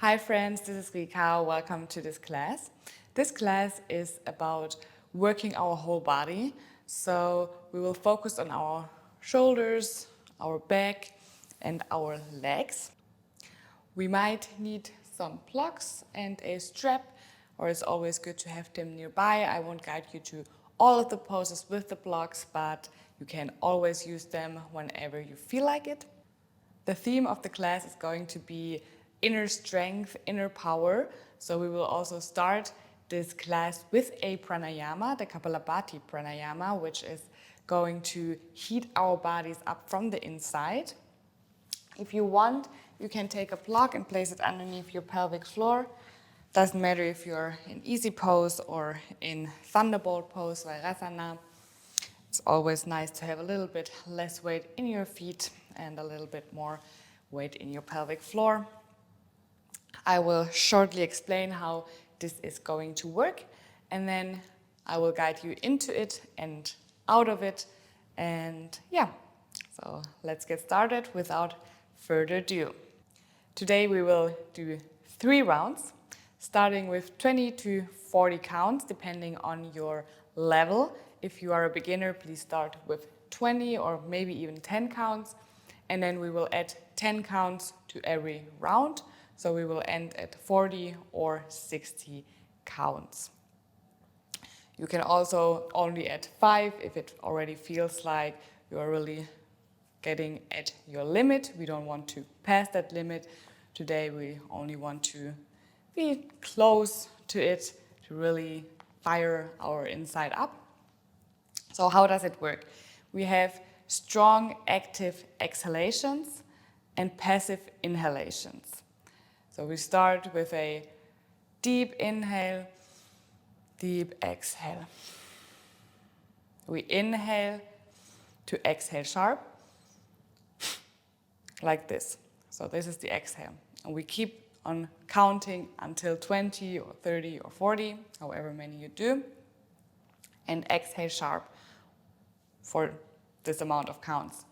Hi friends, this is Rika. Welcome to this class. This class is about working our whole body. So we will focus on our shoulders, our back and our legs. We might need some blocks and a strap, or it's always good to have them nearby. I won't guide you to all of the poses with the blocks, but you can always use them whenever you feel like it. The theme of the class is going to be inner strength, inner power. So we will also start this class with a pranayama, the Kapalabhati pranayama, which is going to heat our bodies up from the inside. If you want, you can take a block and place it underneath your pelvic floor. Doesn't matter if you're in easy pose or in thunderbolt pose, virasana. It's always nice to have a little bit less weight in your feet and a little bit more weight in your pelvic floor. I will shortly explain how this is going to work, and then I will guide you into it and out of it. And yeah, so let's get started without further ado. Today we will do 3 rounds, starting with 20 to 40 counts, depending on your level. If you are a beginner, please start with 20 or maybe even 10 counts. And then we will add 10 counts to every round. So we will end at 40 or 60 counts. You can also only add 5 if it already feels like you are really getting at your limit. We don't want to pass that limit. Today we only want to be close to it to really fire our inside up. So how does it work? We have strong active exhalations and passive inhalations. So we start with a deep inhale, deep exhale. We inhale to exhale sharp, like this. So this is the exhale. And we keep on counting until 20 or 30 or 40, however many you do. And exhale sharp for this amount of counts.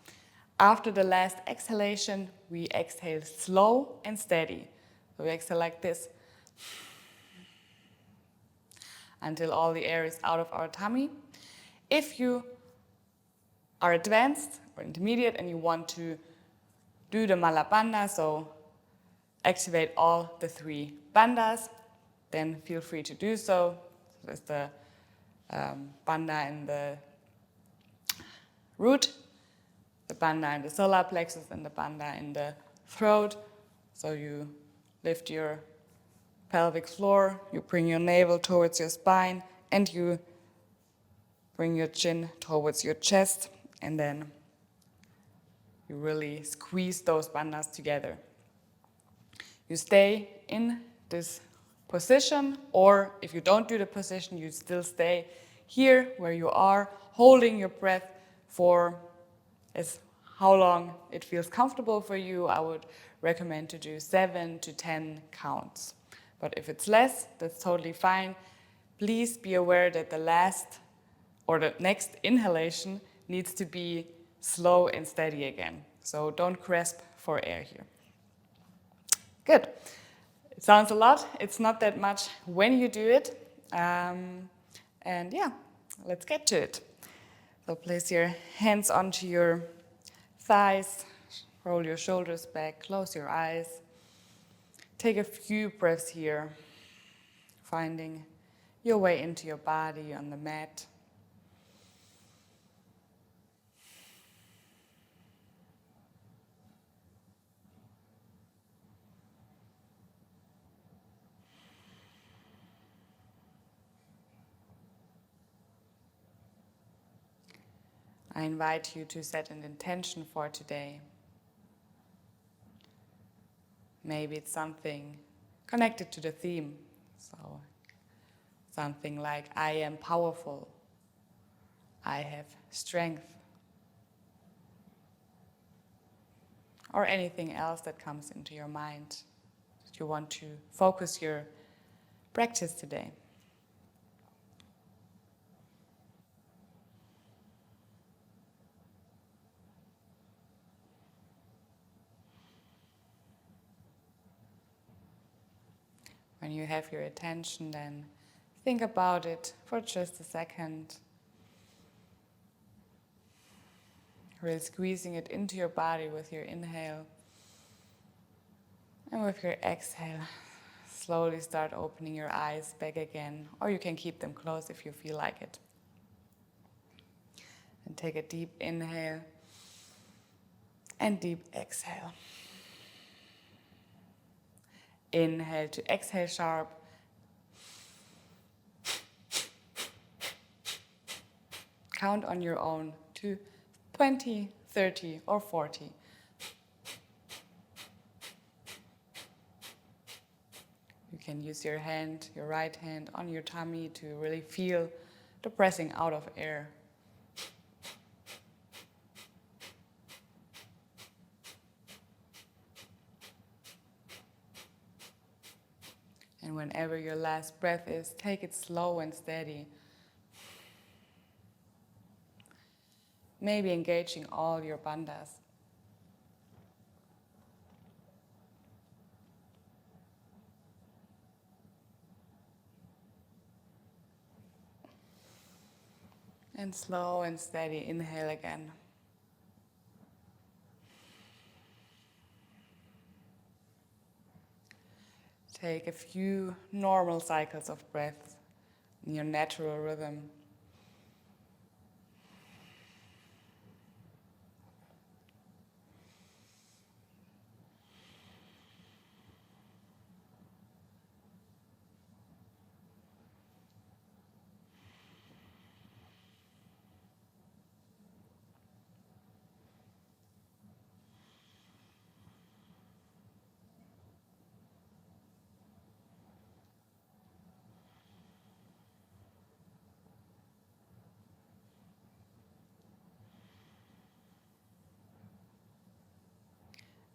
After the last exhalation, we exhale slow and steady. So we exhale like this until all the air is out of our tummy. If you are advanced or intermediate and you want to do the Mala Bandha, so activate all the 3 bandhas, then feel free to do so. There's the bandha in the root, the bandha in the solar plexus, and the bandha in the throat. So you lift your pelvic floor, you bring your navel towards your spine, and you bring your chin towards your chest, and then you really squeeze those bandhas together. You stay in this position, or if you don't do the position, you still stay here where you are, holding your breath for how long it feels comfortable for you. I would recommend to do 7 to 10 counts. But if it's less, that's totally fine. Please be aware that the last or the next inhalation needs to be slow and steady again. So don't grasp for air here. Good. It sounds a lot. It's not that much when you do it. And yeah, let's get to it. So place your hands onto your thighs, roll your shoulders back, close your eyes. Take a few breaths here, finding your way into your body on the mat. I invite you to set an intention for today. Maybe it's something connected to the theme. So something like, I am powerful. I have strength. Or anything else that comes into your mind that you want to focus your practice today. When you have your attention, then think about it for just a second. Really squeezing it into your body with your inhale. And with your exhale, slowly start opening your eyes back again, or you can keep them closed if you feel like it. And take a deep inhale and deep exhale. Inhale to exhale sharp. Count on your own to 20, 30, or 40. You can use your hand, your right hand, on your tummy to really feel the pressing out of air. And whenever your last breath is, take it slow and steady. Maybe engaging all your bandhas. And slow and steady inhale again. Take a few normal cycles of breath in your natural rhythm.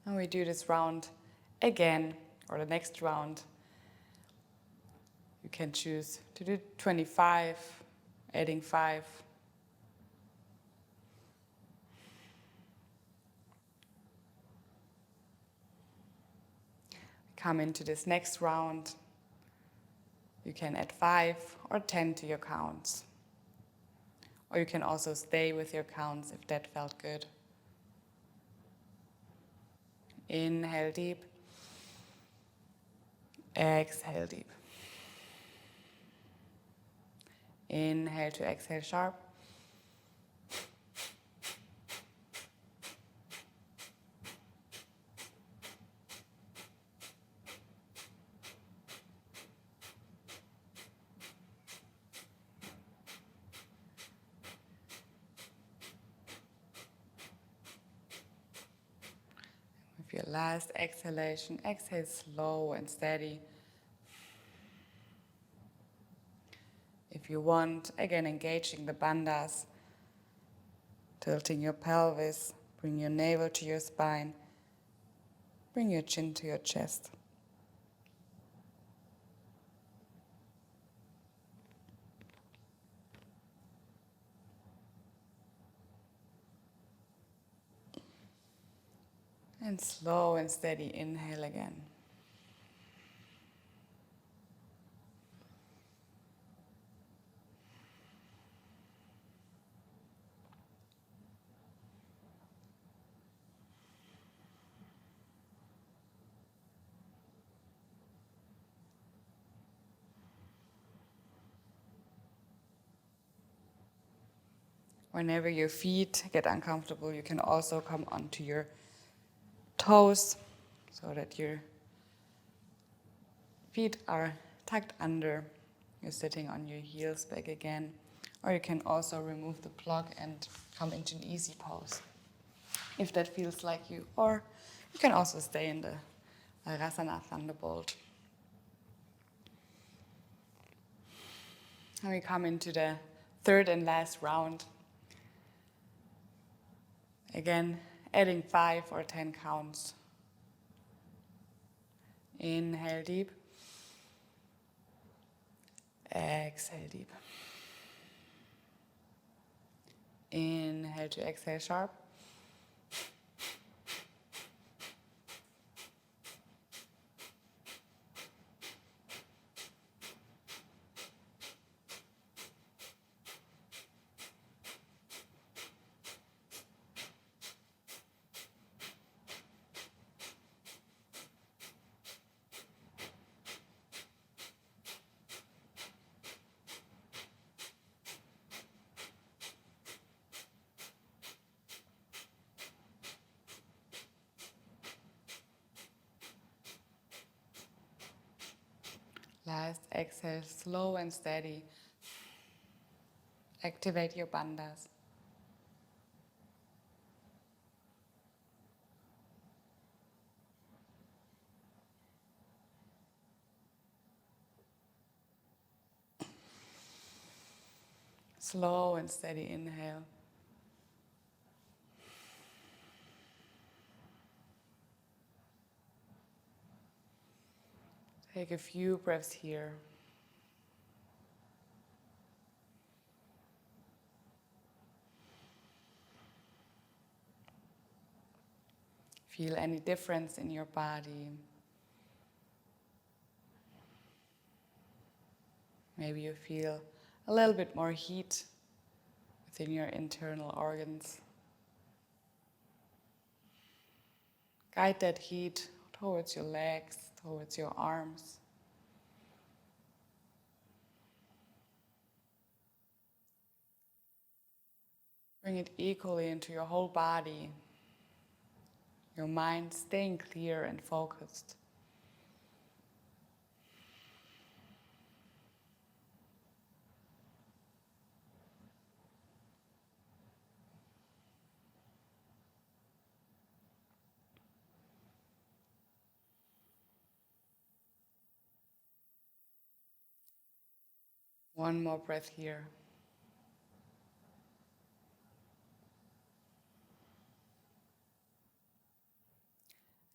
And we do this round again, or the next round. You can choose to do 25, adding 5. Come into this next round. You can add 5 or 10 to your counts. Or you can also stay with your counts if that felt good. Inhale deep. Exhale deep. Inhale to exhale sharp. With your last exhalation, exhale slow and steady. If you want, again engaging the bandhas, tilting your pelvis, bring your navel to your spine, bring your chin to your chest. And slow and steady inhale again. Whenever your feet get uncomfortable, you can also come onto your toes so that your feet are tucked under. You're sitting on your heels back again. Or you can also remove the block and come into an easy pose, if that feels like you. Or you can also stay in the Virasana Thunderbolt. And we come into the third and last round. Again, adding 5 or 10 counts. Inhale deep. Exhale deep. Inhale to exhale sharp. Last exhale, slow and steady. Activate your bandhas. Slow and steady inhale. Take a few breaths here. Feel any difference in your body. Maybe you feel a little bit more heat within your internal organs. Guide that heat towards your legs, towards your arms. Bring it equally into your whole body. Your mind staying clear and focused. One more breath here.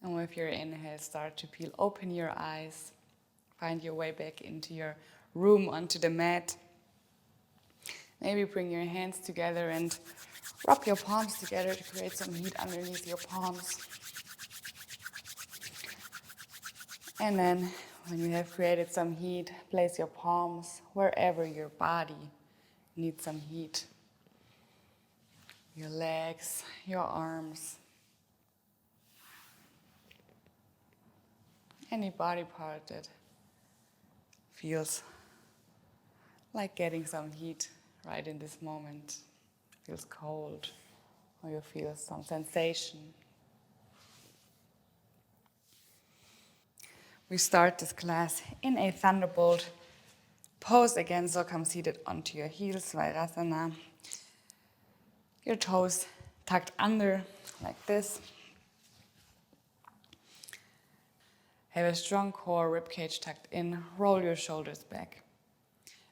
And with your inhale, start to peel open your eyes. Find your way back into your room, onto the mat. Maybe bring your hands together and rub your palms together to create some heat underneath your palms. And then, when you have created some heat, place your palms wherever your body needs some heat. Your legs, your arms. Any body part that feels like getting some heat right in this moment. Feels cold, or you feel some sensation. We start this class in a thunderbolt pose again, so come seated onto your heels, Virasana. Your toes tucked under like this. Have a strong core, ribcage tucked in, roll your shoulders back.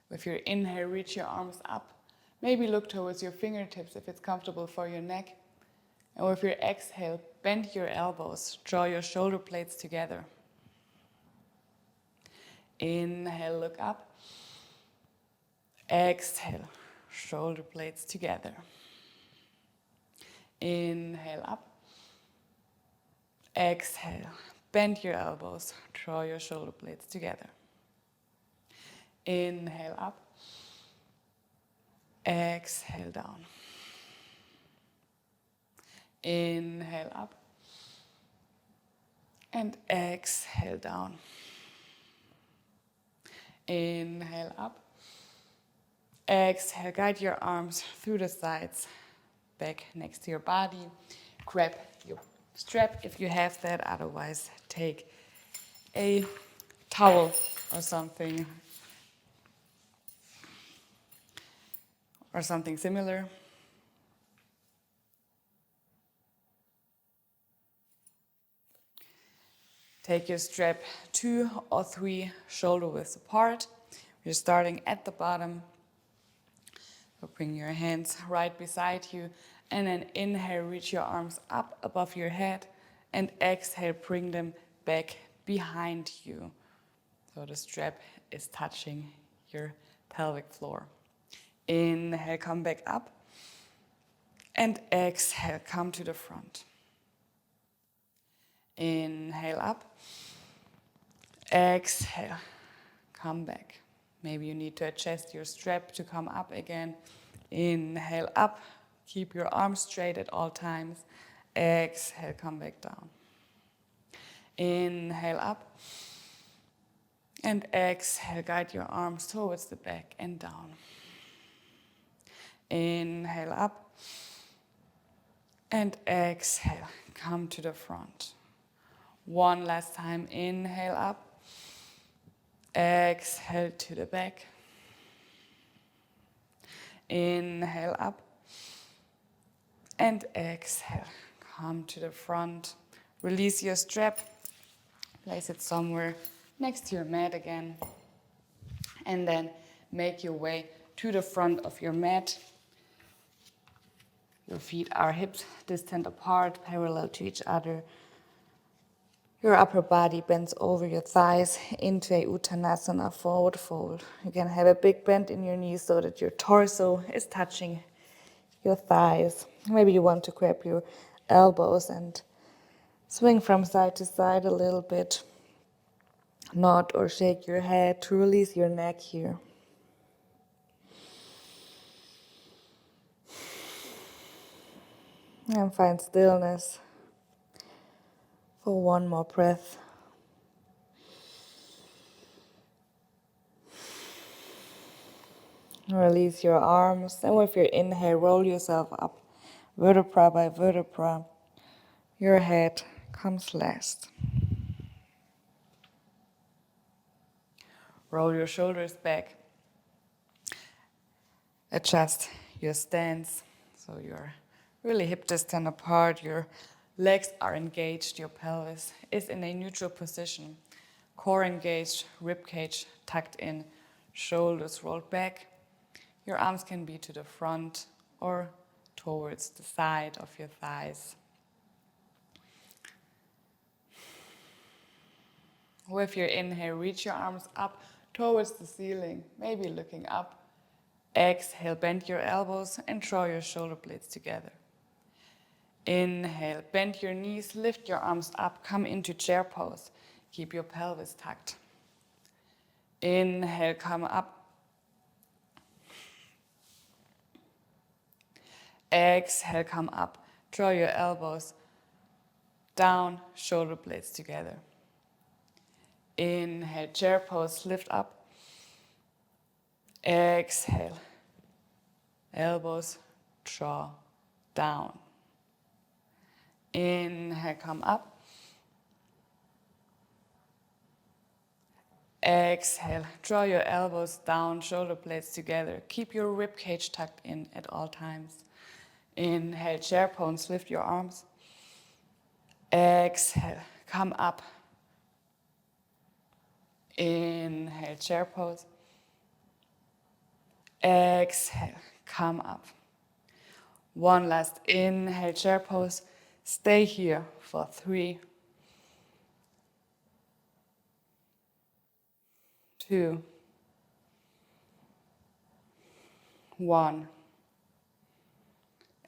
With your inhale, reach your arms up. Maybe look towards your fingertips if it's comfortable for your neck. And with your exhale, bend your elbows, draw your shoulder blades together. Inhale, look up. Exhale, shoulder blades together. Inhale up. Exhale, bend your elbows, draw your shoulder blades together. Inhale up. Exhale down. Inhale up. And exhale down. Inhale up. Exhale, guide your arms through the sides, back next to your body. Grab your strap if you have that, otherwise take a towel or something similar. Take your strap 2 or 3 shoulder widths apart. You're starting at the bottom. So bring your hands right beside you, and then inhale, reach your arms up above your head, and exhale, bring them back behind you. So the strap is touching your pelvic floor. Inhale, come back up, and exhale, come to the front. Inhale up, exhale, come back. Maybe you need to adjust your strap to come up again. Inhale up, keep your arms straight at all times. Exhale, come back down. Inhale up, and exhale, guide your arms towards the back and down. Inhale up, and exhale, come to the front. One last time, inhale up, Exhale to the back. Inhale up. And exhale. Come to the front. Release your strap. Place it somewhere next to your mat again. And then make your way to the front of your mat. Your feet are hips distant apart, parallel to each other. Your upper body bends over your thighs into a uttanasana, forward fold. You can have a big bend in your knees so that your torso is touching your thighs. Maybe you want to grab your elbows and swing from side to side a little bit. Nod or shake your head to release your neck here. And find stillness for one more breath. Release your arms, and with your inhale, roll yourself up, vertebra by vertebra. Your head comes last. Roll your shoulders back. Adjust your stance, so you're really hip distant apart. Your legs are engaged, your pelvis is in a neutral position. Core engaged, rib cage tucked in, shoulders rolled back. Your arms can be to the front or towards the side of your thighs. With your inhale, reach your arms up towards the ceiling, maybe looking up. Exhale, bend your elbows and draw your shoulder blades together. Inhale, bend your knees, lift your arms up, come into chair pose. Keep your pelvis tucked. Inhale, come up. Exhale, come up. Draw your elbows down, shoulder blades together. Inhale, chair pose, lift up. Exhale, elbows draw down. Inhale, come up. Exhale, draw your elbows down, shoulder blades together. Keep your rib cage tucked in at all times. Inhale, chair pose, lift your arms. Exhale, come up. Inhale, chair pose. Exhale, come up. One last inhale, chair pose. Stay here for 3, 2, 1.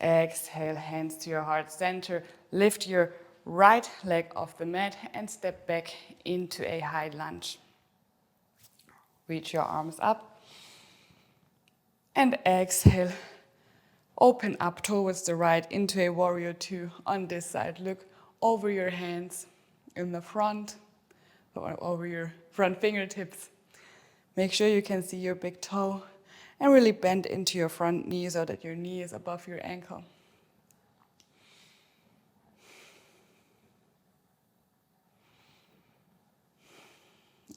Exhale, hands to your heart center. Lift your right leg off the mat and step back into a high lunge. Reach your arms up. And exhale, open up towards the right into a warrior 2 on this side. Look over your hands in the front, or over your front fingertips. Make sure you can see your big toe and really bend into your front knee so that your knee is above your ankle.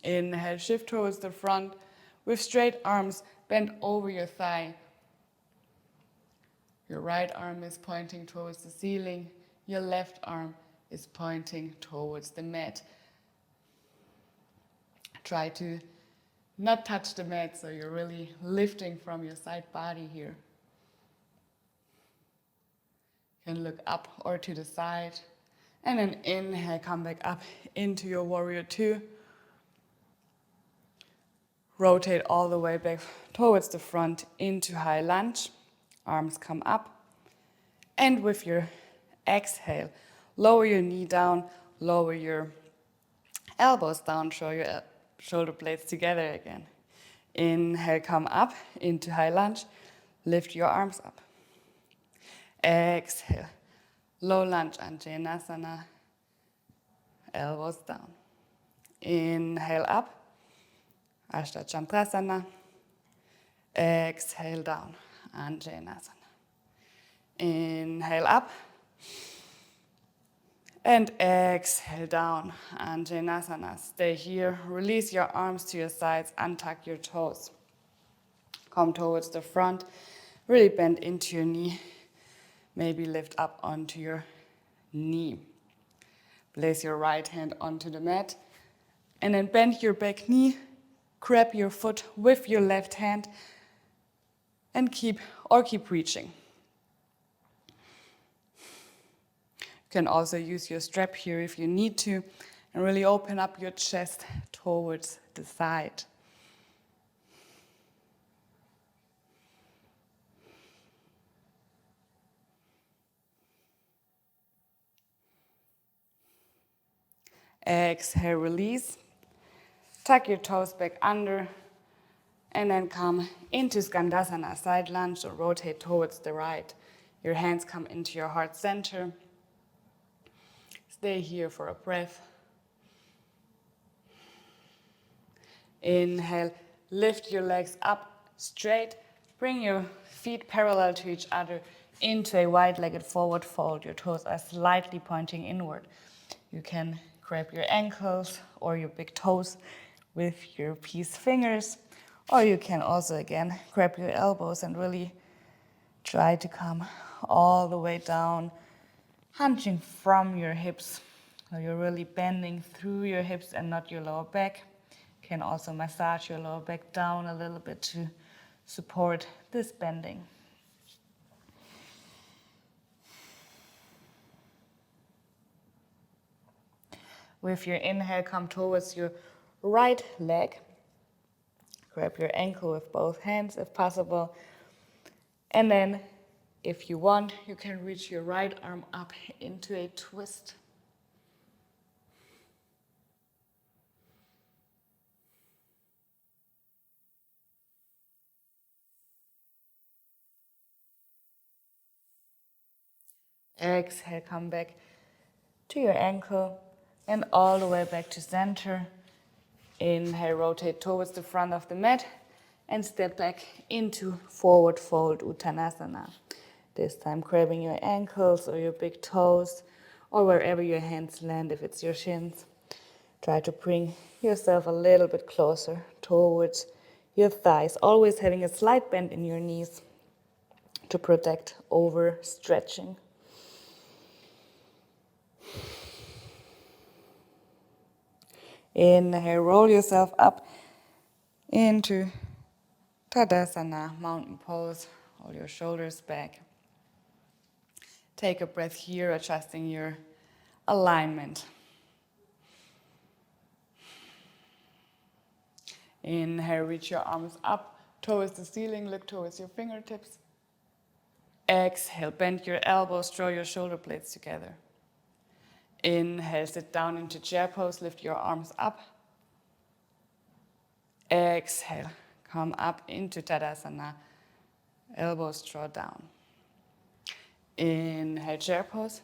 Inhale, shift towards the front with straight arms, bend over your thigh. Your right arm is pointing towards the ceiling. Your left arm is pointing towards the mat. Try to not touch the mat, so you're really lifting from your side body here. You can look up or to the side. And then inhale, come back up into your warrior 2. Rotate all the way back towards the front into high lunge. Arms come up. And with your exhale, lower your knee down, lower your elbows down, draw your shoulder blades together again. Inhale, come up into high lunge. Lift your arms up. Exhale, low lunge, Anjaneyasana. Elbows down. Inhale up. Ashtachandrasana. Exhale down, Anjaneyasana. Inhale up. And exhale down, Anjaneyasana. Stay here, release your arms to your sides, untuck your toes. Come towards the front, really bend into your knee. Maybe lift up onto your knee. Place your right hand onto the mat and then bend your back knee, grab your foot with your left hand and keep reaching. You can also use your strap here if you need to and really open up your chest towards the side. Exhale, release. Tuck your toes back under and then come into Skandasana, side lunge or rotate towards the right. Your hands come into your heart center. Stay here for a breath. Inhale, lift your legs up straight. Bring your feet parallel to each other into a wide-legged forward fold. Your toes are slightly pointing inward. You can grab your ankles or your big toes with your peace fingers, or you can also, again, grab your elbows and really try to come all the way down, hunching from your hips. So you're really bending through your hips and not your lower back. You can also massage your lower back down a little bit to support this bending. With your inhale, come towards your right leg. Grab your ankle with both hands if possible. And then, if you want, you can reach your right arm up into a twist. Exhale, come back to your ankle and all the way back to center. Inhale, rotate towards the front of the mat and step back into forward fold Uttanasana. This time grabbing your ankles or your big toes or wherever your hands land if it's your shins. Try to bring yourself a little bit closer towards your thighs, always having a slight bend in your knees to protect overstretching. Inhale, roll yourself up into Tadasana, mountain pose. Roll your shoulders back. Take a breath here, adjusting your alignment. Inhale, reach your arms up towards the ceiling, look towards your fingertips. Exhale, bend your elbows, draw your shoulder blades together. Inhale, sit down into chair pose, lift your arms up. Exhale, come up into Tadasana, elbows draw down. Inhale, chair pose.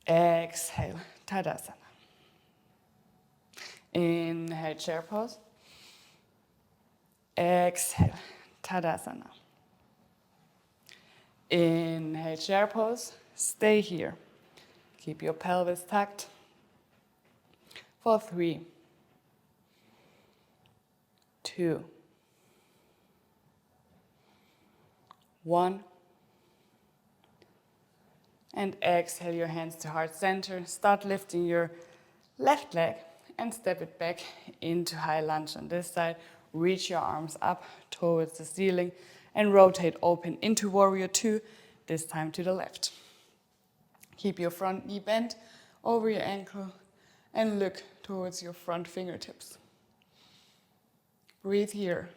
Exhale, Tadasana. Inhale, chair pose. Exhale, Tadasana. Inhale, chair pose. Stay here. Keep your pelvis tucked. For 3, 2, 1. And exhale your hands to heart center. Start lifting your left leg and step it back into high lunge on this side. Reach your arms up towards the ceiling and rotate open into warrior 2, this time to the left. Keep your front knee bent over your ankle and look towards your front fingertips. Breathe here.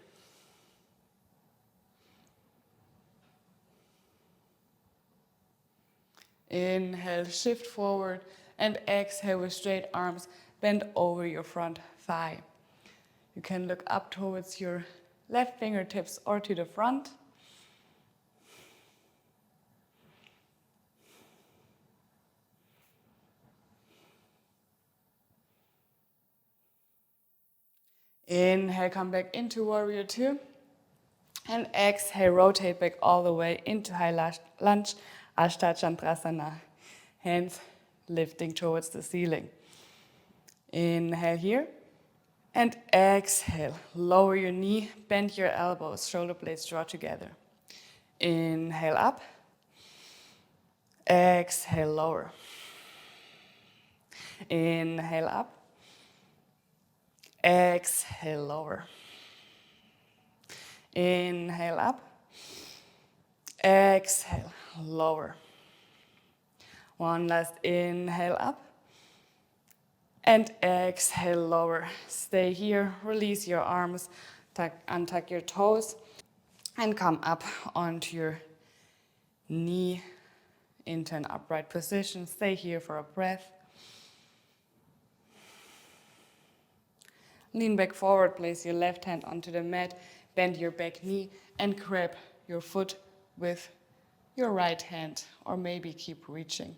Inhale, shift forward, and exhale with straight arms, bend over your front thigh. You can look up towards your left fingertips or to the front. Inhale, come back into warrior 2. And exhale, rotate back all the way into high lunge, Ashtachandrasana. hands lifting towards the ceiling. Inhale here. And exhale, lower your knee, bend your elbows, shoulder blades draw together. Inhale up. Exhale, lower. Inhale up. Exhale, lower. Inhale up. Exhale, lower. One last inhale up. And exhale, lower. Stay here, release your arms, untuck your toes, and come up onto your knee into an upright position. Stay here for a breath. Lean back forward, place your left hand onto the mat, bend your back knee, and grab your foot with your right hand, or maybe keep reaching,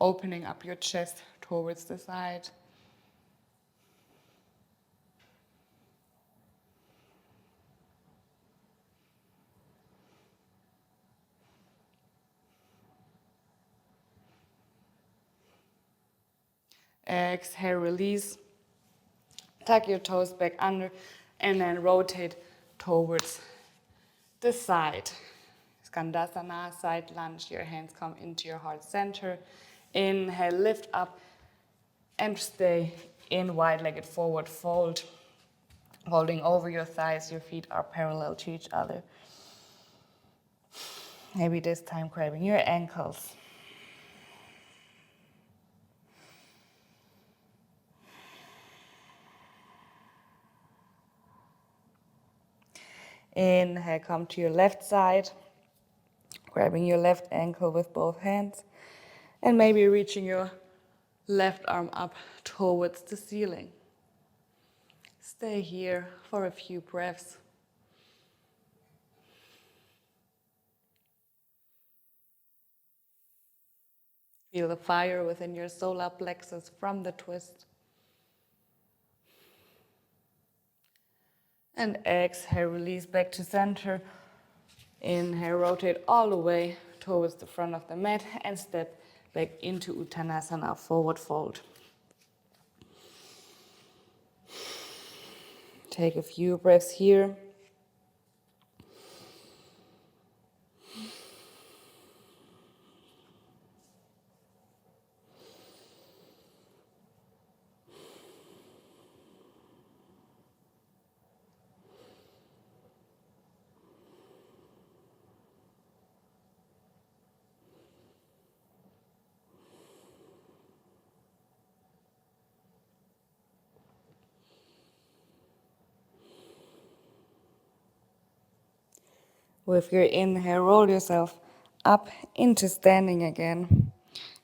opening up your chest towards the side. Exhale, release. Tuck your toes back under and then rotate towards the side. Skandasana, side lunge. Your hands come into your heart center. Inhale, lift up and stay in wide-legged forward fold. Holding over your thighs, your feet are parallel to each other. Maybe this time grabbing your ankles. Inhale, come to your left side, grabbing your left ankle with both hands, and maybe reaching your left arm up towards the ceiling. Stay here for a few breaths. Feel the fire within your solar plexus from the twist. And exhale, release back to center. Inhale, rotate all the way towards the front of the mat and step back into Uttanasana, forward fold. Take a few breaths here. With your inhale, roll yourself up into standing again.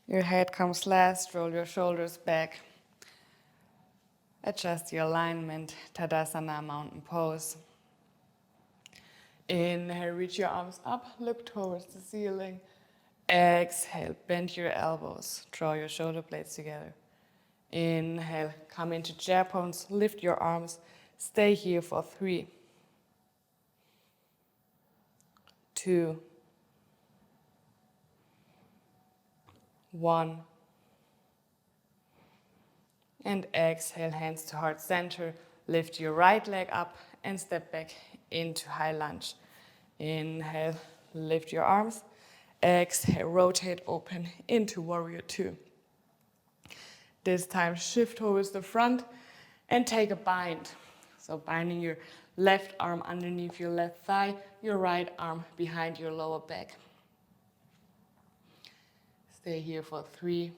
Your head comes last, roll your shoulders back. Adjust your alignment, Tadasana, mountain pose. Inhale, reach your arms up, look towards the ceiling. Exhale, bend your elbows, draw your shoulder blades together. Inhale, come into chair pose, lift your arms, stay here for 3, 2, 1. And exhale, hands to heart center. Lift your right leg up and step back into high lunge. Inhale, lift your arms. Exhale, rotate open into warrior 2. This time shift towards the front and take a bind. So binding your left arm underneath your left thigh, your right arm behind your lower back. Stay here for 3,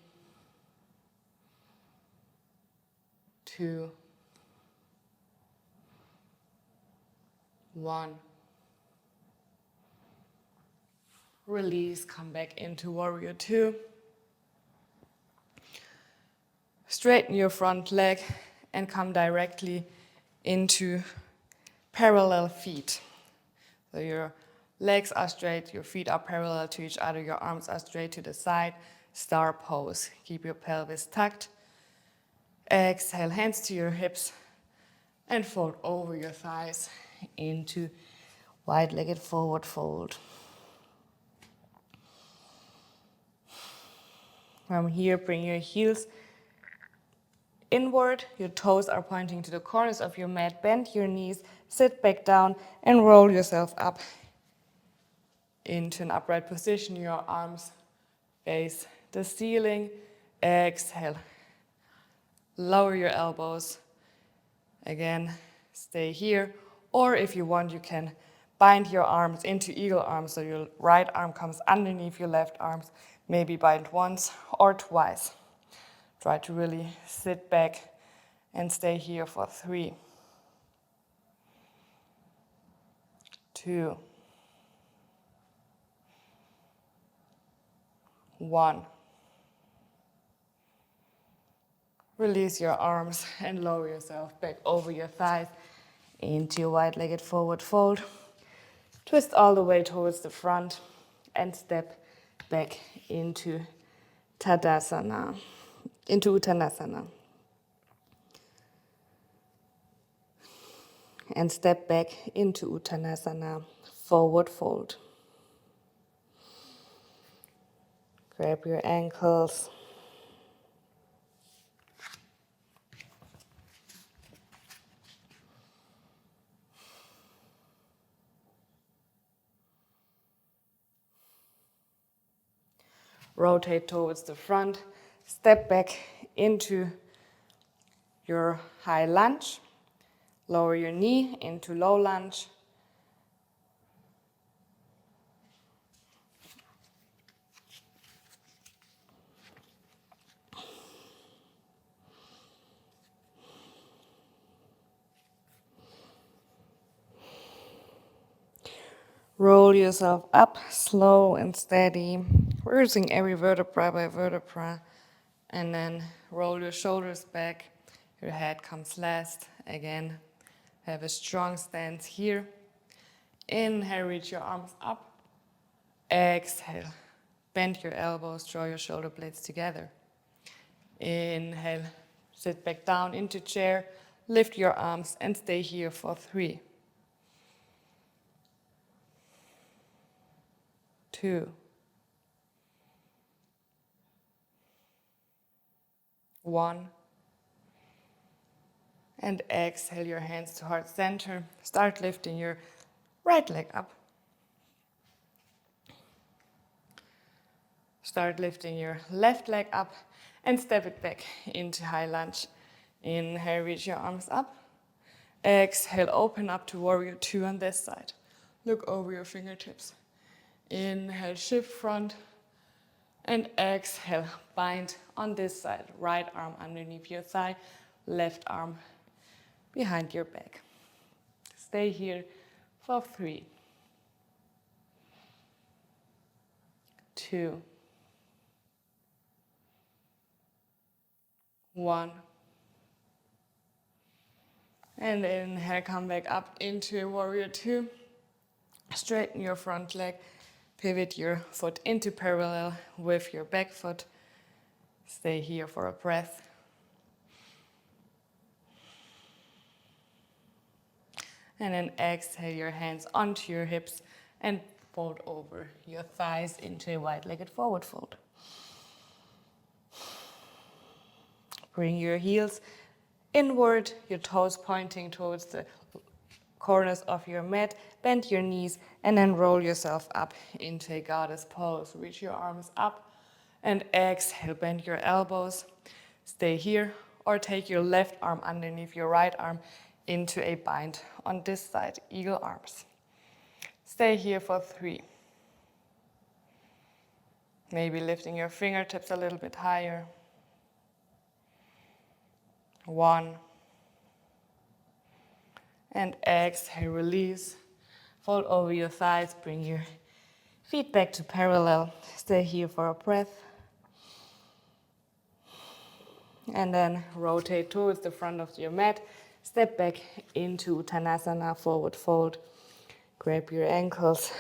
2, 1. Release, come back into warrior 2. Straighten your front leg and come directly into parallel feet. So your legs are straight, your feet are parallel to each other, your arms are straight to the side. Star pose. Keep your pelvis tucked. Exhale, hands to your hips and fold over your thighs into wide-legged forward fold. From here, bring your heels inward. Your toes are pointing to the corners of your mat. Bend your knees, sit back down, and roll yourself up into an upright position. Your arms face the ceiling. Exhale. Lower your elbows. Again, stay here. Or if you want, you can bind your arms into eagle arms, so your right arm comes underneath your left arms. Maybe bind once or twice. Try to really sit back and stay here for 3, 2, 1. Release your arms and lower yourself back over your thighs into your wide-legged forward fold. Twist all the way towards the front and step back into Tadasana, into Uttanasana. And step back into Uttanasana, forward fold. Grab your ankles. Rotate towards the front. Step back into your high lunge. Lower your knee into low lunge. Roll yourself up, slow and steady, reversing every vertebra by vertebra. And then roll your shoulders back. Your head comes last. Again, have a strong stance here. Inhale, reach your arms up. Exhale, bend your elbows, draw your shoulder blades together. Inhale, sit back down into chair. Lift your arms and stay here for 3, 2, 1. And exhale your hands to heart center. Start lifting your right leg up. Start lifting your left leg up and step it back into high lunge. Inhale, reach your arms up. Exhale, open up to warrior 2 on this side. Look over your fingertips. Inhale, shift front. And exhale, bind on this side. Right arm underneath your thigh, left arm behind your back. Stay here for 3, 2, 1. And inhale, come back up into warrior 2. Straighten your front leg. Pivot your foot into parallel with your back foot. Stay here for a breath. And then exhale your hands onto your hips and fold over your thighs into a wide-legged forward fold. Bring your heels inward, your toes pointing towards the corners of your mat. Bend your knees and then roll yourself up into a goddess pose. Reach your arms up and exhale, bend your elbows. Stay here or take your left arm underneath your right arm into a bind on this side, eagle arms. Stay here for 3. Maybe lifting your fingertips a little bit higher. 1. And exhale, release. Fold over your thighs, bring your feet back to parallel. Stay here for a breath. And then rotate towards the front of your mat. Step back into Uttanasana, forward fold. Grab your ankles.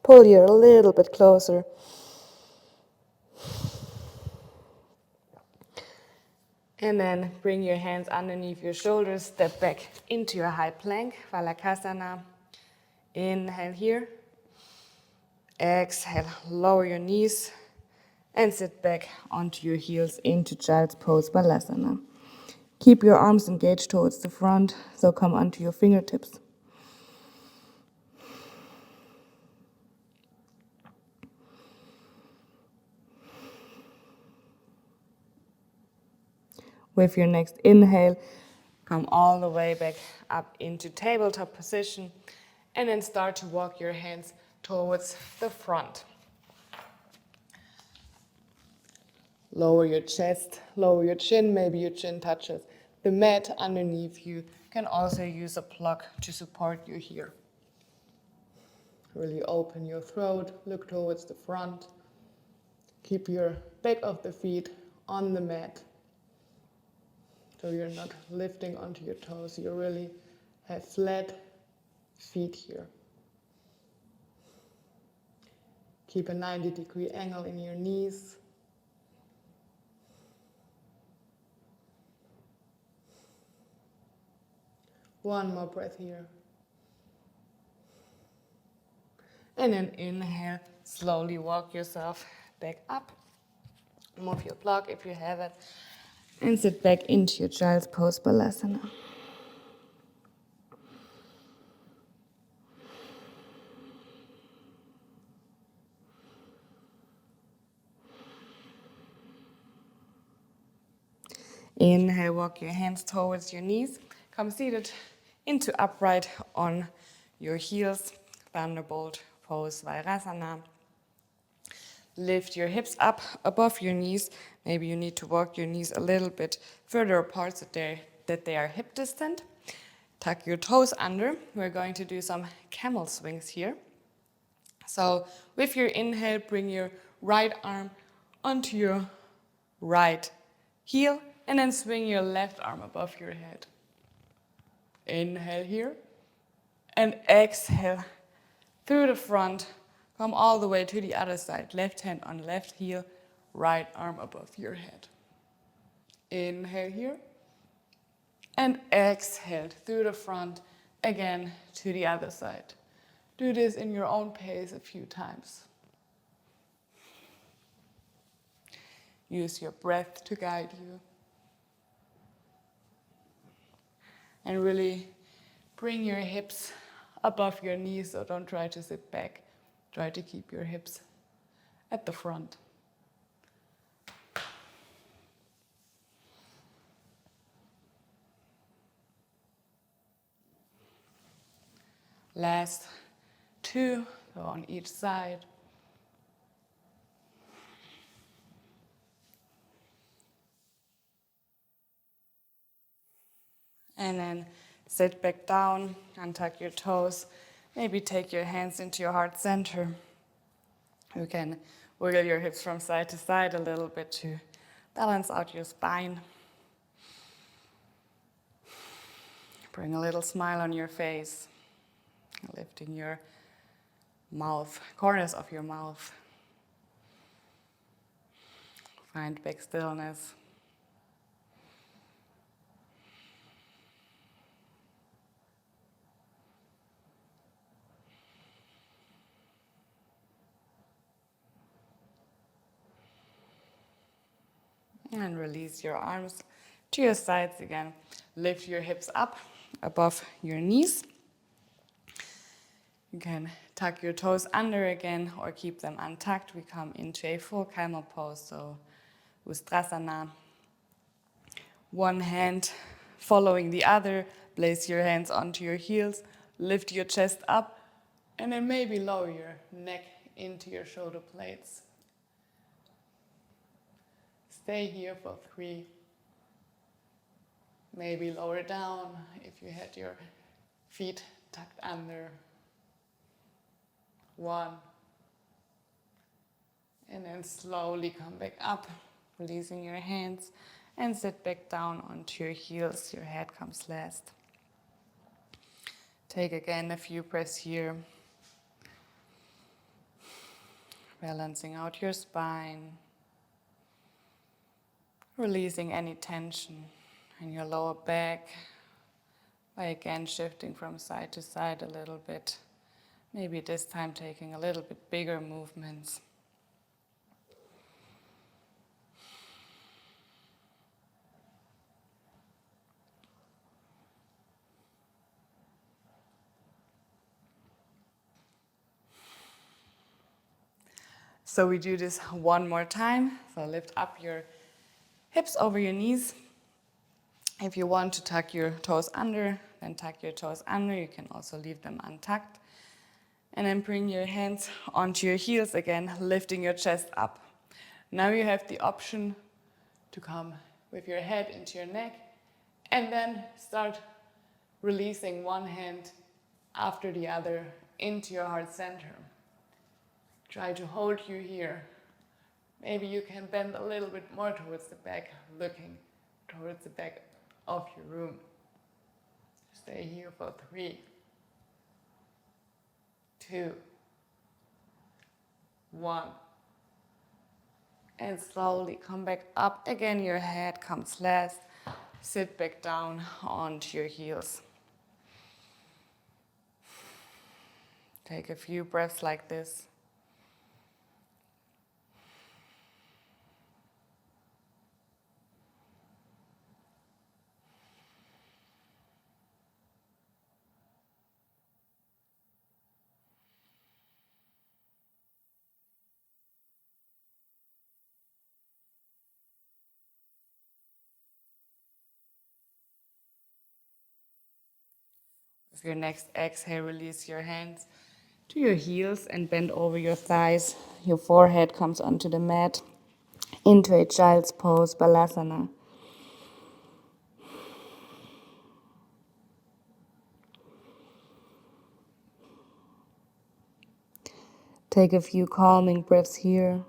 Pull you a little bit closer. And then bring your hands underneath your shoulders. Step back into your high plank, Valakasana. Inhale here. Exhale, lower your knees. And sit back onto your heels into Child's Pose Balasana. Keep your arms engaged towards the front, so come onto your fingertips. With your next inhale, come all the way back up into tabletop position, and then start to walk your hands towards the front. Lower your chest, lower your chin, maybe your chin touches the mat underneath you. You can also use a plug to support you here. Really open your throat, look towards the front. Keep your back of the feet on the mat, so you're not lifting onto your toes. You really have flat feet here. Keep a 90-degree angle in your knees. One more breath here. And then inhale, slowly walk yourself back up. Move your block if you have it. And sit back into your Child's Pose Balasana. Inhale, walk your hands towards your knees. Come seated into upright on your heels. Thunderbolt Pose Virasana. Lift your hips up above your knees. Maybe you need to walk your knees a little bit further apart so that they are hip distant. Tuck your toes under. We're going to do some camel swings here. So with your inhale, bring your right arm onto your right heel and then swing your left arm above your head. Inhale here and exhale through the front. Come all the way to the other side. Left hand on left heel, right arm above your head. Inhale here and exhale through the front again to the other side. Do this in your own pace a few times. Use your breath to guide you. And really bring your hips above your knees, so don't try to sit back. Try to keep your hips at the front. Last two, so on each side. And then sit back down, untuck your toes. Maybe take your hands into your heart center. You can wiggle your hips from side to side a little bit to balance out your spine. Bring a little smile on your face, lifting your mouth, corners of your mouth. Find back stillness. And release your arms to your sides again. Lift your hips up above your knees. You can tuck your toes under again or keep them untucked. We come into a full camel pose, so ustrasana. One hand following the other. Place your hands onto your heels. Lift your chest up and then maybe lower your neck into your shoulder blades. Stay here for 3. Maybe lower down if you had your feet tucked under. 1. And then slowly come back up, releasing your hands, and sit back down onto your heels. Your head comes last. Take again a few breaths here. Balancing out your spine. Releasing any tension in your lower back by again shifting from side to side a little bit. Maybe this time taking a little bit bigger movements. So we do this one more time. So lift up your hips over your knees. If you want to tuck your toes under, then tuck your toes under. You can also leave them untucked. And then bring your hands onto your heels again, lifting your chest up. Now you have the option to come with your head into your neck and then start releasing one hand after the other into your heart center. Try to hold you here. Maybe you can bend a little bit more towards the back, looking towards the back of your room. Stay here for 3, 2, 1. And slowly come back up. Again, your head comes last. Sit back down onto your heels. Take a few breaths like this. With your next exhale, release your hands to your heels and bend over your thighs. Your forehead comes onto the mat into a child's pose, Balasana. Take a few calming breaths here.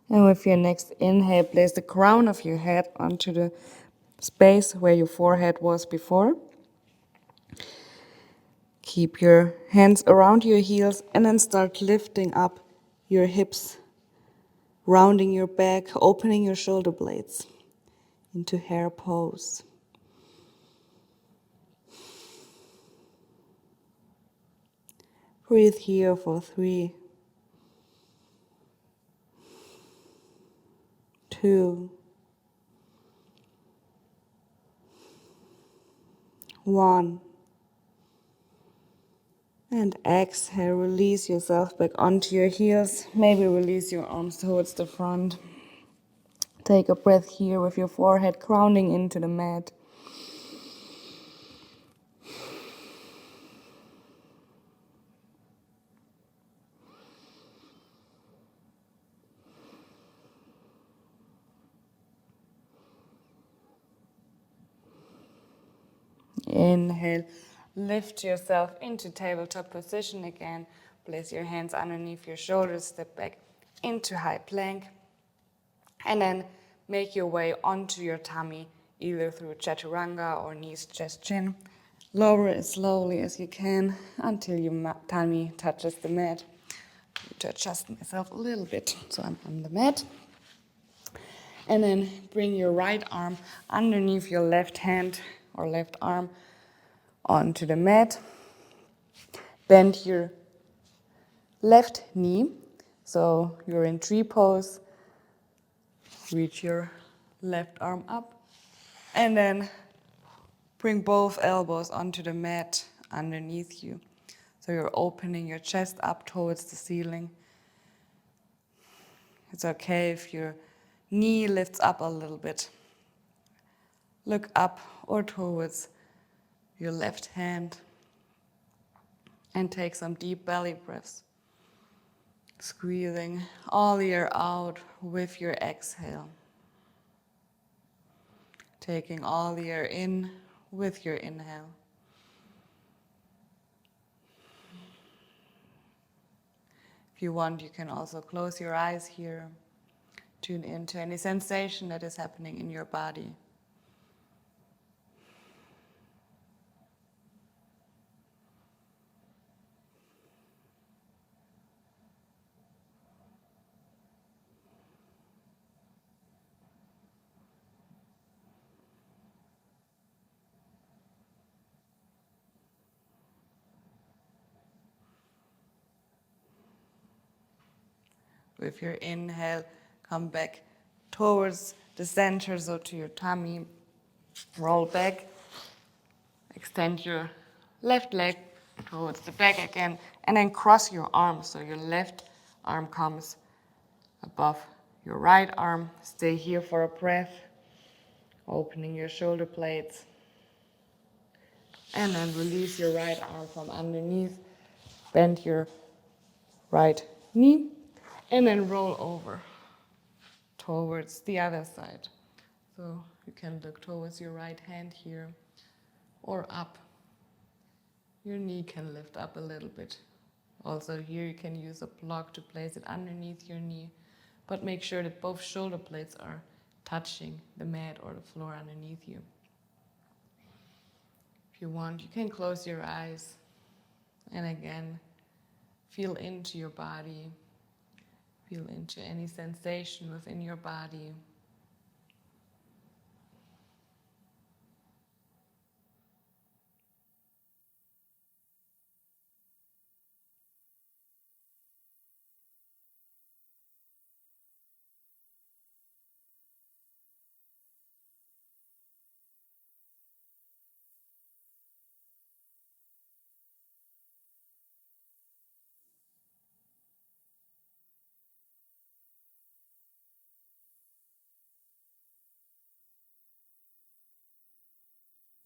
And with your next inhale, place the crown of your head onto the space where your forehead was before. Keep your hands around your heels and then start lifting up your hips, rounding your back, opening your shoulder blades into hare pose. Breathe here for 3, 2, 1. And exhale, release yourself back onto your heels. Maybe release your arms towards the front. Take a breath here with your forehead grounding into the mat. Inhale, lift yourself into tabletop position again. Place your hands underneath your shoulders, step back into high plank. And then make your way onto your tummy, either through chaturanga or knees, chest, chin. Lower as slowly as you can until your tummy touches the mat. To adjust myself a little bit so I'm on the mat. And then bring your right arm underneath your left hand or left arm onto the mat. Bend your left knee, so you're in tree pose. Reach your left arm up and then bring both elbows onto the mat underneath you. So you're opening your chest up towards the ceiling. It's okay if your knee lifts up a little bit. Look up or towards your left hand and take some deep belly breaths. Squeezing all the air out with your exhale. Taking all the air in with your inhale. If you want, you can also close your eyes here. Tune into any sensation that is happening in your body. With your inhale, come back towards the center, so to your tummy. Roll back. Extend your left leg towards the back again. And then cross your arms. So your left arm comes above your right arm. Stay here for a breath. Opening your shoulder blades. And then release your right arm from underneath. Bend your right knee. And then roll over towards the other side. So you can look towards your right hand here or up. Your knee can lift up a little bit. Also here you can use a block to place it underneath your knee, but make sure that both shoulder blades are touching the mat or the floor underneath you. If you want, you can close your eyes and again, feel into your body, feel into any sensation within your body.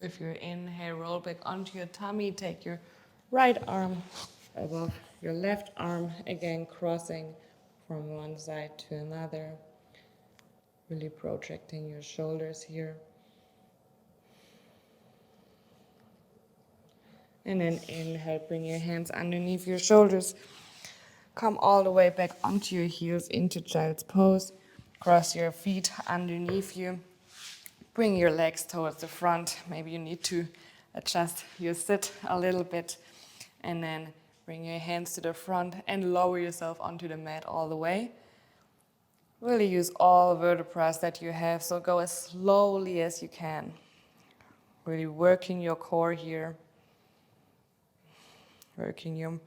With your inhale, roll back onto your tummy, take your right arm above your left arm, again crossing from one side to another, really projecting your shoulders here. And then inhale, bring your hands underneath your shoulders, come all the way back onto your heels into child's pose, cross your feet underneath you. Bring your legs towards the front. Maybe you need to adjust your sit a little bit. And then bring your hands to the front and lower yourself onto the mat all the way. Really use all vertebrae that you have, so go as slowly as you can. Really working your core here. Working your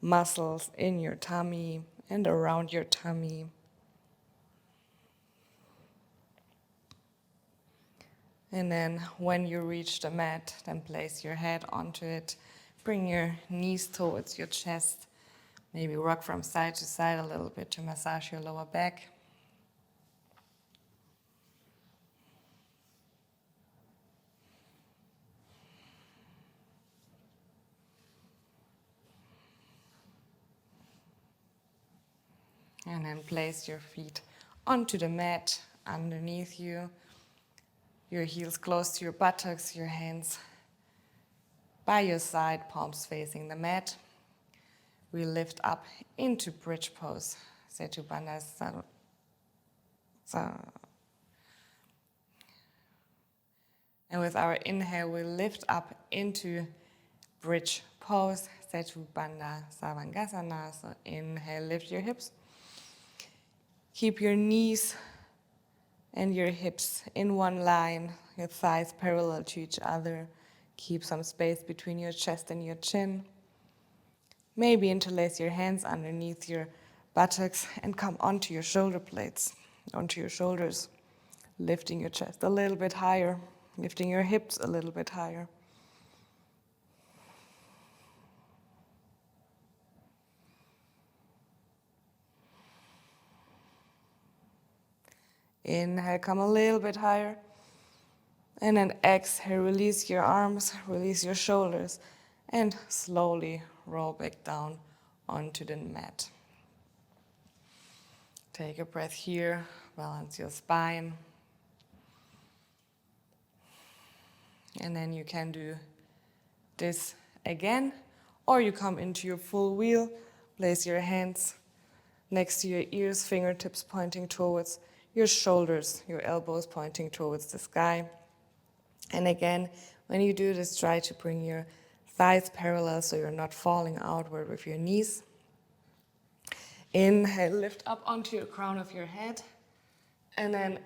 muscles in your tummy and around your tummy. And then when you reach the mat, then place your head onto it. Bring your knees towards your chest. Maybe rock from side to side a little bit to massage your lower back. And then place your feet onto the mat underneath you. Your heels close to your buttocks, your hands by your side, palms facing the mat. We lift up into bridge pose. Setu Bandha And with our inhale, we lift up into bridge pose. Setu Bandha Savangasana. So inhale, lift your hips. Keep your knees and your hips in one line, your thighs parallel to each other. Keep some space between your chest and your chin. Maybe interlace your hands underneath your buttocks and come onto your shoulder blades, onto your shoulders, lifting your chest a little bit higher, lifting your hips a little bit higher. Inhale, come a little bit higher. And then exhale, release your arms, release your shoulders, and slowly roll back down onto the mat. Take a breath here, balance your spine. And then you can do this again, or you come into your full wheel, place your hands next to your ears, fingertips pointing towards your shoulders, your elbows pointing towards the sky. And again, when you do this, try to bring your thighs parallel so you're not falling outward with your knees. Inhale, lift up onto your crown of your head, and then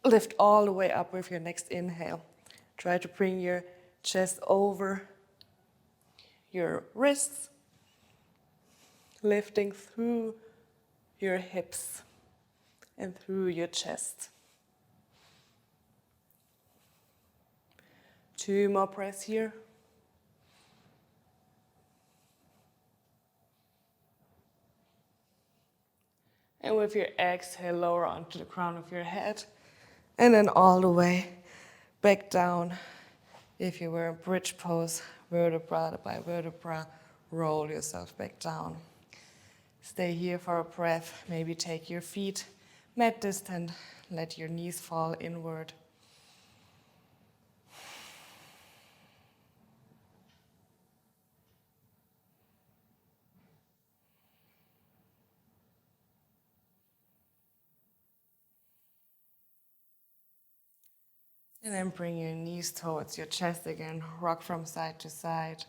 lift all the way up with your next inhale. Try to bring your chest over your wrists, lifting through your hips and through your chest. 2 more breaths here. And with your exhale, lower onto the crown of your head. And then all the way back down. If you were in bridge pose, vertebra by vertebra, roll yourself back down. Stay here for a breath. Maybe take your feet mat distant. Let your knees fall inward. And then bring your knees towards your chest again. Rock from side to side.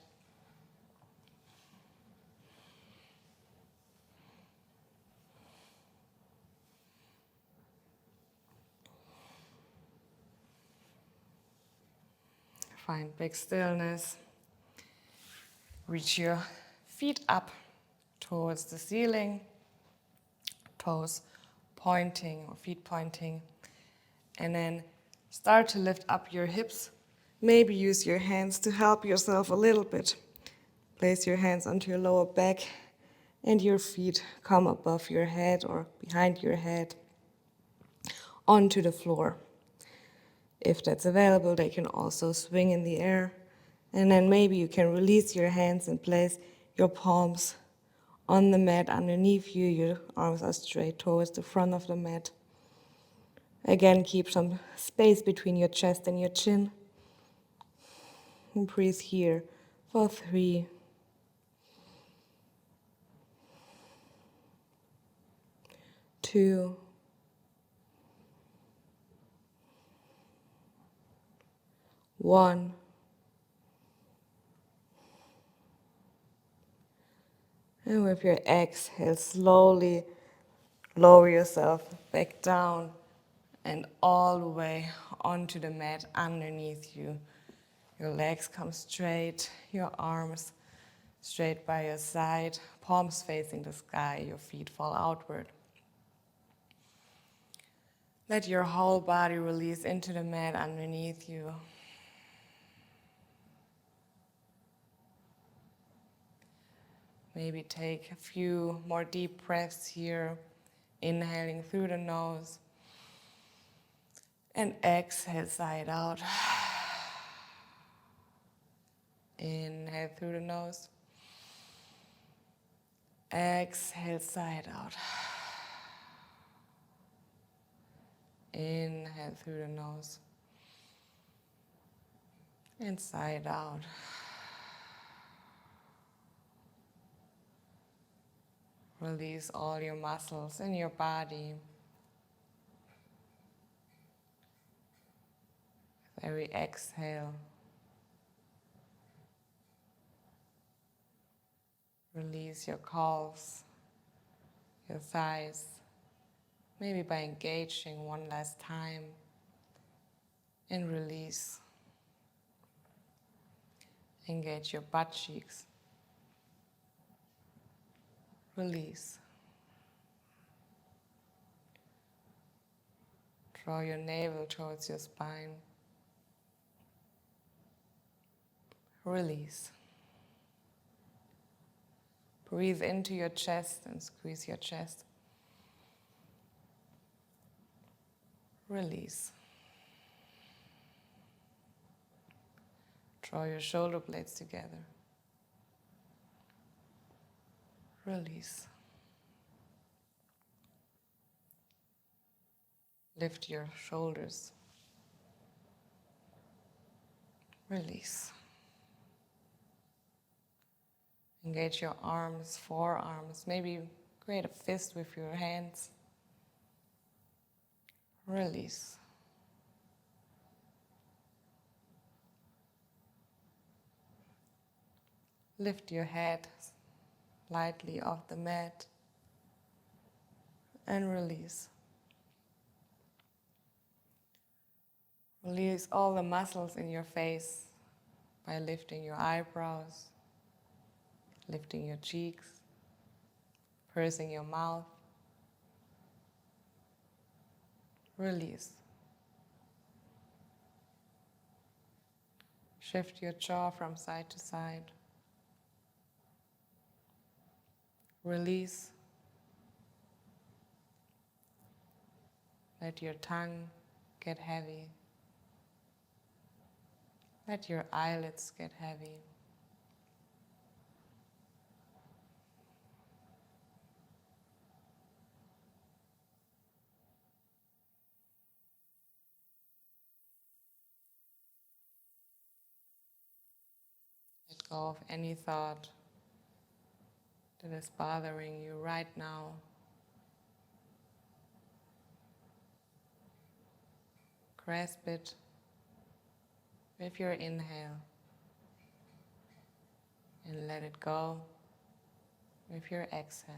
Find big stillness. Reach your feet up towards the ceiling. Toes pointing or feet pointing. And then start to lift up your hips. Maybe use your hands to help yourself a little bit. Place your hands onto your lower back and your feet come above your head or behind your head onto the floor. If that's available, they can also swing in the air. And then maybe you can release your hands and place your palms on the mat underneath you. Your arms are straight towards the front of the mat. Again, keep some space between your chest and your chin. And breathe here for 3, 2, 1. And with your exhale, slowly lower yourself back down and all the way onto the mat underneath you. Your legs come straight, your arms straight by your side, palms facing the sky, your feet fall outward. Let your whole body release into the mat underneath you. Maybe take a few more deep breaths here, inhaling through the nose and exhale side out. Inhale through the nose. Exhale side out. Inhale through the nose. And side out. Release all your muscles in your body. With every exhale, release your calves, your thighs, maybe by engaging one last time, and release. Engage your butt cheeks. Release. Draw your navel towards your spine. Release. Breathe into your chest and squeeze your chest. Release. Draw your shoulder blades together. Release. Lift your shoulders. Release. Engage your arms, forearms. Maybe create a fist with your hands. Release. Lift your head lightly off the mat and release. Release all the muscles in your face by lifting your eyebrows, lifting your cheeks, pursing your mouth, release. Shift your jaw from side to side. Release. Let your tongue get heavy. Let your eyelids get heavy. Let go of any thought that is bothering you right now. Grasp it with your inhale and let it go with your exhale.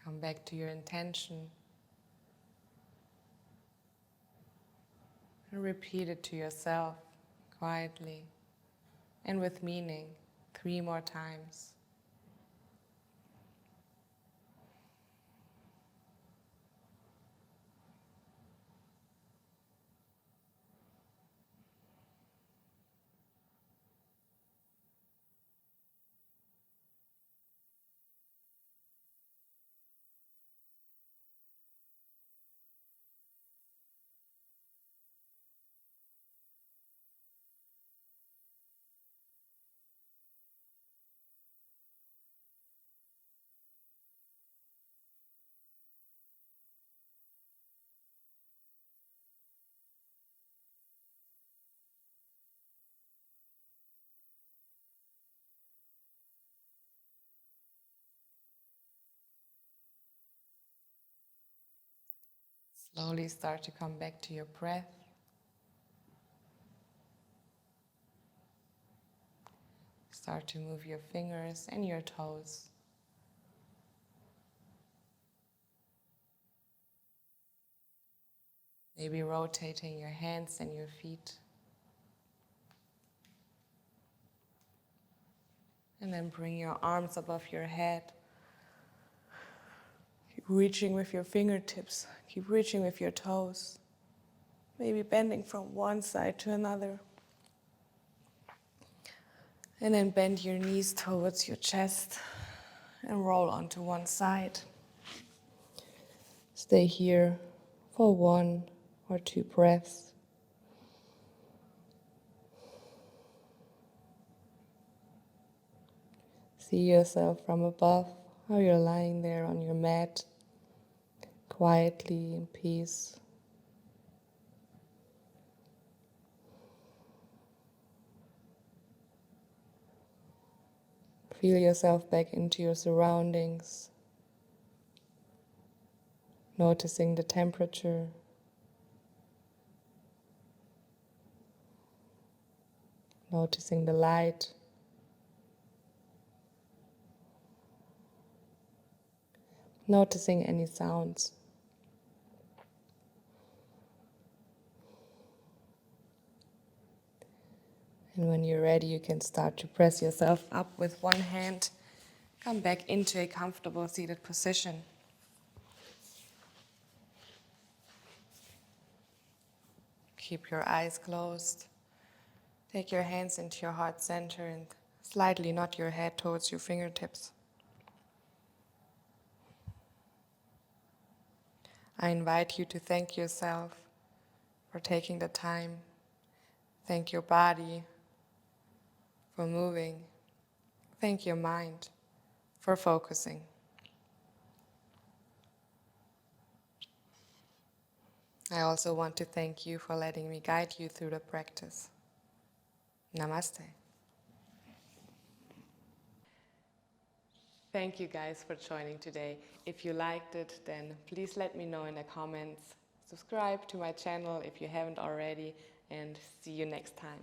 Come back to your intention and repeat it to yourself quietly and with meaning 3 more times. Slowly start to come back to your breath. Start to move your fingers and your toes. Maybe rotating your hands and your feet. And then bring your arms above your head. Keep reaching with your fingertips. Keep reaching with your toes. Maybe bending from one side to another. And then bend your knees towards your chest and roll onto one side. Stay here for 1 or 2 breaths. See yourself from above, how you're lying there on your mat, quietly in peace. Feel yourself back into your surroundings, noticing the temperature, noticing the light, noticing any sounds. And when you're ready, you can start to press yourself up with one hand. Come back into a comfortable seated position. Keep your eyes closed. Take your hands into your heart center and slightly nod your head towards your fingertips. I invite you to thank yourself for taking the time. Thank your body for moving. Thank your mind for focusing. I also want to thank you for letting me guide you through the practice. Namaste. Thank you guys for joining today. If you liked it, then please let me know in the comments. Subscribe to my channel if you haven't already, and see you next time.